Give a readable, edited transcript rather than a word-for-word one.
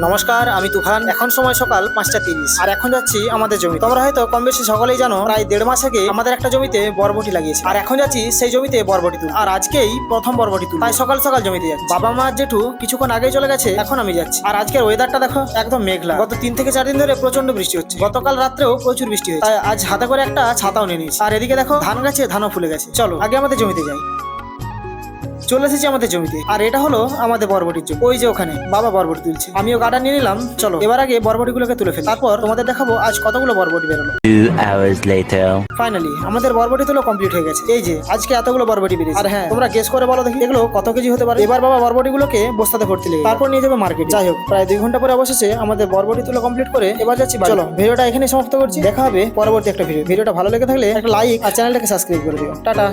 নমস্কার, আমি তুফান। এখন সময় সকাল 5:30 আর এখন যাচ্ছি আমাদের জমি। তোমরা হয়তো কম বেশি সকলেই জানো, প্রায় 1.5 মাস আগে আমাদের একটা জমিতে বরবটি লাগিয়েছে আর এখন যাচ্ছি সেই জমিতে বরবটি তুল। আর আজকেই প্রথম বরবটি তুল, তাই সকাল সকাল জমিতে যাচ্ছি। বাবা মা জেঠু কিছুক্ষণ আগেই চলে গেছে, এখন আমি যাচ্ছি। আর আজকের ওয়েদারটা দেখো, একদম মেঘলা। গত 3 থেকে 4 দিন ধরে প্রচন্ড বৃষ্টি হচ্ছে, গতকাল রাত্রেও প্রচুর বৃষ্টি হয়েছে, তাই আজ হাতে করে একটা ছাতাও নিয়ে নিয়েছি। আর এদিকে দেখো ধান গাছে ধানও ফুলে গেছে। চলো আগে আমাদের জমিতে যাই। চলে এসেছি আমাদের জমিতে, আর এটা হলো আমাদের বরবটির জমি। ওই যে ওখানে বাবা বরবটি তুলছে, আমিও গাড়া নিয়ে নিলাম। চলো এবার আগে বরবটি গুলোকে তুলে ফেলি, তারপর তোমাদের দেখাবো আজ কতগুলো বরবটি বেরোলো। 2 hours later. ফাইনালি আমাদের বরবটি তুলো কমপ্লিট হয়ে গেছে। এই যে আজকে এতগুলো বরবটি বেরিয়েছে। আর হ্যাঁ, তোমরা গেস করে বলো দেখি এগুলো কত কেজি হতে পারে। এবার বাবা বরবটি গুলোকে বস্তাতে ভর্তি লেগে, তারপর নিয়ে যাবে মার্কেট। যাই হোক, প্রায় 2 ঘন্টা পরে অবশেষে আমাদের বরবটি তুলো কমপ্লিট করে এবার যাচ্ছি বাড়ি। চলো ভিডিওটা এখানে সমাপ্ত করছি, দেখা হবে পরবর্তী একটা ভিডিওটা ভালো লেগে থাকলে একটা লাইক আর চ্যানেলটাকে সাবস্ক্রাইব করে দিও। টাটা।